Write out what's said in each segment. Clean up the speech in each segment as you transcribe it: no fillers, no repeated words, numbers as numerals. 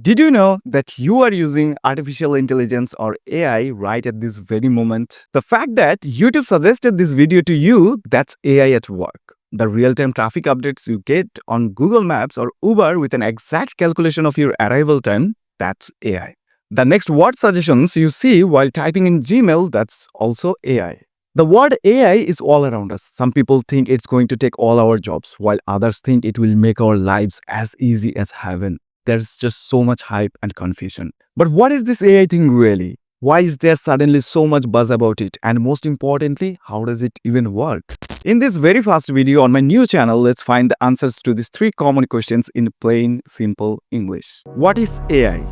Did you know that you are using artificial intelligence or AI right at this very moment? The fact that YouTube suggested this video to you, that's AI at work. The real-time traffic updates you get on Google Maps or Uber with an exact calculation of your arrival time, that's AI. The next word suggestions you see while typing in Gmail, that's also AI. The word AI is all around us. Some people think it's going to take all our jobs, while others think it will make our lives as easy as heaven. There's just so much hype and confusion. But what is this AI thing really? Why is there suddenly so much buzz about it? And most importantly, how does it even work? In this very fast video on my new channel, let's find the answers to these three common questions in plain, simple English. What is AI?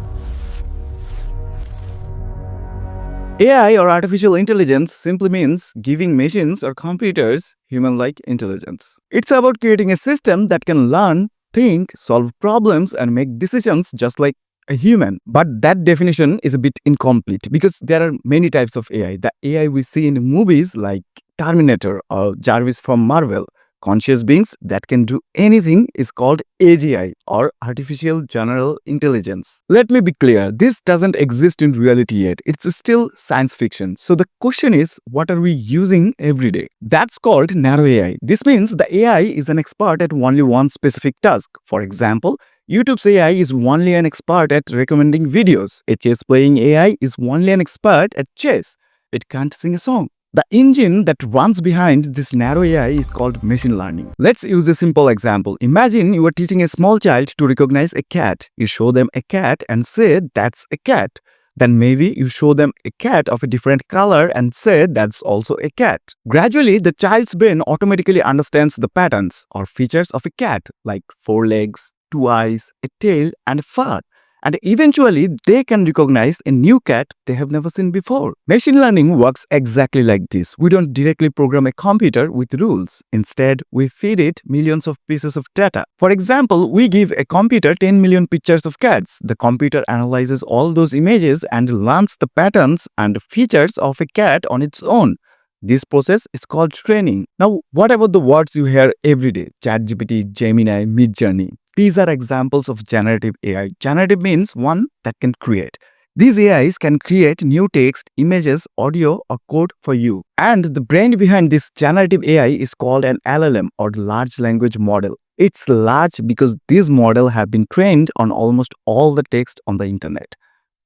AI or artificial intelligence simply means giving machines or computers human-like intelligence. It's about creating a system that can learn, think, solve problems, and make decisions just like a human. But that definition is a bit incomplete because there are many types of AI. The AI we see in movies like Terminator or Jarvis from Marvel, conscious beings that can do anything, is called AGI or Artificial General Intelligence. Let me be clear, this doesn't exist in reality yet. It's still science fiction. So the question is, what are we using every day? That's called narrow AI. This means the AI is an expert at only one specific task. For example, YouTube's AI is only an expert at recommending videos. A chess playing AI is only an expert at chess. It can't sing a song. The engine that runs behind this narrow AI is called machine learning. Let's use a simple example. Imagine you are teaching a small child to recognize a cat. You show them a cat and say, "That's a cat." Then maybe you show them a cat of a different color and say, "That's also a cat." Gradually, the child's brain automatically understands the patterns or features of a cat, like 4 legs, 2 eyes, a tail, and a fur. And eventually, they can recognize a new cat they have never seen before. Machine learning works exactly like this. We don't directly program a computer with rules. Instead, we feed it millions of pieces of data. For example, we give a computer 10 million pictures of cats. The computer analyzes all those images and learns the patterns and features of a cat on its own. This process is called training. Now, what about the words you hear every day? ChatGPT, Gemini, Midjourney. These are examples of generative AI. Generative means one that can create. These AIs can create new text, images, audio, or code for you. And the brain behind this generative AI is called an LLM or large language model. It's large because these models have been trained on almost all the text on the internet.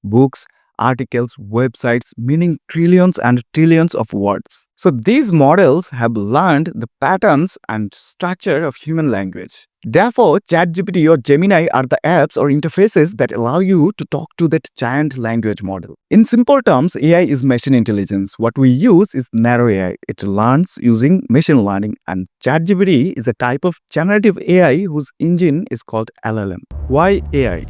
Books, articles, websites, meaning trillions and trillions of words. So these models have learned the patterns and structure of human language. Therefore, ChatGPT or Gemini are the apps or interfaces that allow you to talk to that giant language model. In simple terms, AI is machine intelligence. What we use is narrow AI. It learns using machine learning, and ChatGPT is a type of generative AI whose engine is called LLM. Why AI?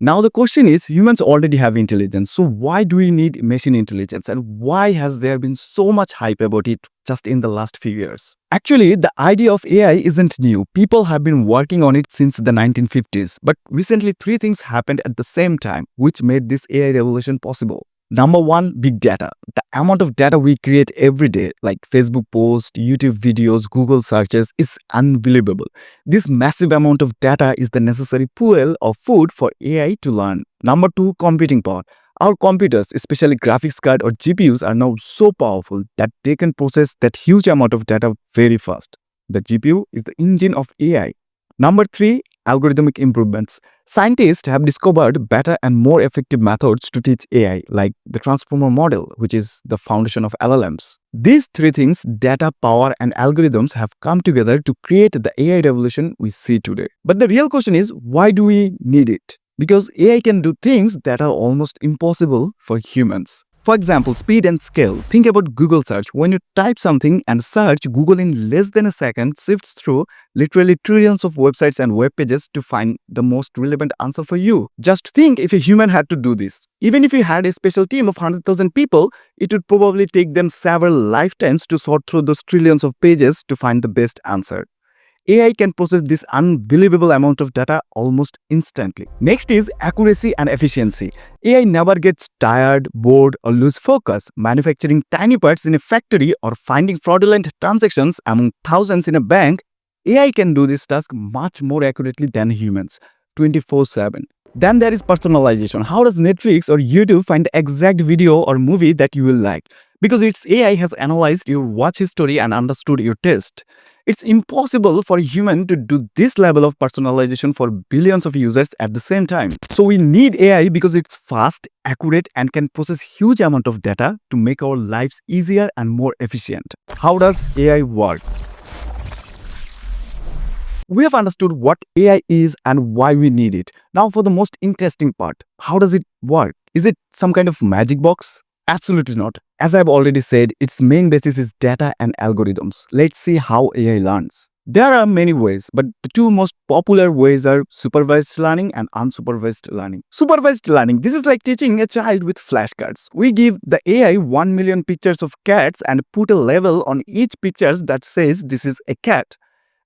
Now the question is, humans already have intelligence, so why do we need machine intelligence, and why has there been so much hype about it just in the last few years? Actually, the idea of AI isn't new. People have been working on it since the 1950s, but recently 3 things happened at the same time which made this AI revolution possible. Number 1, big data. The amount of data we create every day, like Facebook posts, YouTube videos, Google searches, is unbelievable. This massive amount of data is the necessary fuel or food for AI to learn. Number 2, computing power. Our computers, especially graphics card or GPUs, are now so powerful that they can process that huge amount of data very fast. The GPU is the engine of AI. Number 3, algorithmic improvements. Scientists have discovered better and more effective methods to teach AI, like the transformer model, which is the foundation of LLMs. These 3 things, data, power, and algorithms, have come together to create the AI revolution we see today. But the real question is, why do we need it? Because AI can do things that are almost impossible for humans. For example, speed and scale. Think about Google search. When you type something and search, Google in less than a second sifts through literally trillions of websites and web pages to find the most relevant answer for you. Just think if a human had to do this. Even if you had a special team of 100,000 people, it would probably take them several lifetimes to sort through those trillions of pages to find the best answer. AI can process this unbelievable amount of data almost instantly. Next is accuracy and efficiency. AI never gets tired, bored, or lose focus. Manufacturing tiny parts in a factory or finding fraudulent transactions among thousands in a bank, AI can do this task much more accurately than humans. 24/7. Then there is personalization. How does Netflix or YouTube find the exact video or movie that you will like? Because its AI has analyzed your watch history and understood your taste. It's impossible for a human to do this level of personalization for billions of users at the same time. So we need AI because it's fast, accurate, and can process huge amount of data to make our lives easier and more efficient. How does AI work? We have understood what AI is and why we need it. Now for the most interesting part, how does it work? Is it some kind of magic box? Absolutely not. As I've already said, its main basis is data and algorithms. Let's see how AI learns. There are many ways, but the two most popular ways are supervised learning and unsupervised learning. Supervised learning, this is like teaching a child with flashcards. We give the AI 1 million pictures of cats and put a label on each picture that says this is a cat.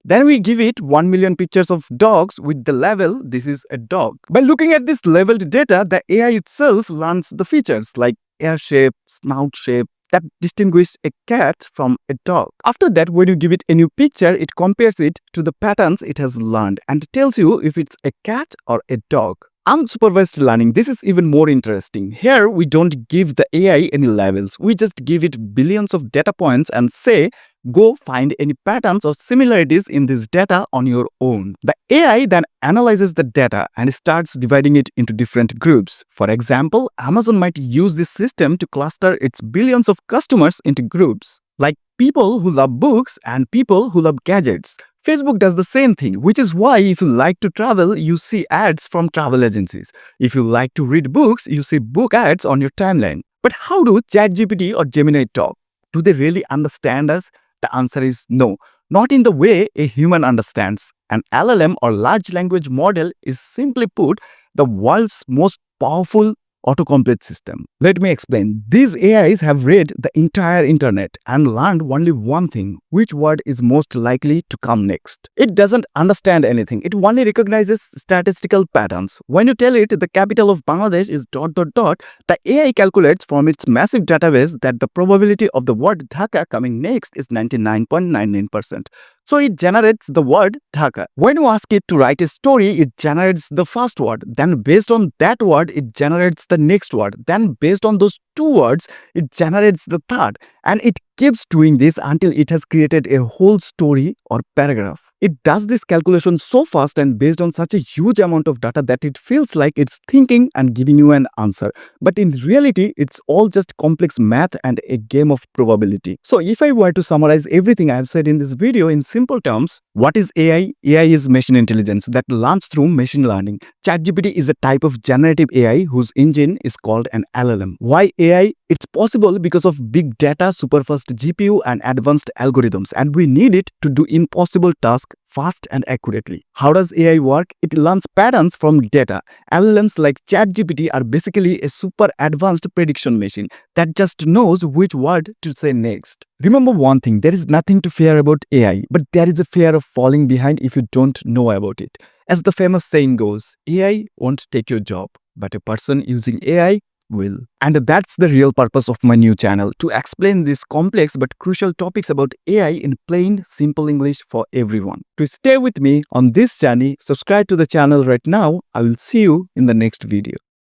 Then we give it 1 million pictures of dogs with the label, this is a dog. By looking at this labeled data, the AI itself learns the features like ear shape, snout shape that distinguish a cat from a dog. After that, when you give it a new picture, it compares it to the patterns it has learned and tells you if it's a cat or a dog. Unsupervised learning, this is even more interesting. Here, we don't give the AI any labels. We just give it billions of data points and say, go find any patterns or similarities in this data on your own. The AI then analyzes the data and starts dividing it into different groups. For example, Amazon might use this system to cluster its billions of customers into groups, like people who love books and people who love gadgets. Facebook does the same thing, which is why if you like to travel, you see ads from travel agencies. If you like to read books, you see book ads on your timeline. But how do ChatGPT or Gemini talk? Do they really understand us? The answer is no, not in the way a human understands. An LLM or large language model is simply put the world's most powerful autocomplete system. Let me explain. These AIs have read the entire internet and learned only one thing: which word is most likely to come next. It doesn't understand anything. It only recognizes statistical patterns. When you tell it the capital of Bangladesh is ... the AI calculates from its massive database that the probability of the word Dhaka coming next is 99.99%. So it generates the word Dhaka. When you ask it to write a story, it generates the first word. Then based on that word, it generates the next word. Then based on those two words, it generates the third. And it keeps doing this until it has created a whole story or paragraph. It does this calculation so fast and based on such a huge amount of data that it feels like it's thinking and giving you an answer. But in reality, it's all just complex math and a game of probability. So if I were to summarize everything I have said in this video in simple terms, what is AI? AI is machine intelligence that learns through machine learning. ChatGPT is a type of generative AI whose engine is called an LLM. Why AI? It's possible because of big data, superfast GPU, and advanced algorithms, and we need it to do impossible tasks fast and accurately. How does AI work? It learns patterns from data. LLMs like ChatGPT are basically a super advanced prediction machine that just knows which word to say next. Remember one thing, there is nothing to fear about AI, but there is a fear of falling behind if you don't know about it. As the famous saying goes, AI won't take your job, but a person using AI will. And that's the real purpose of my new channel, to explain these complex but crucial topics about AI in plain, simple English for everyone. To stay with me on this journey, subscribe to the channel right now. I will see you in the next video.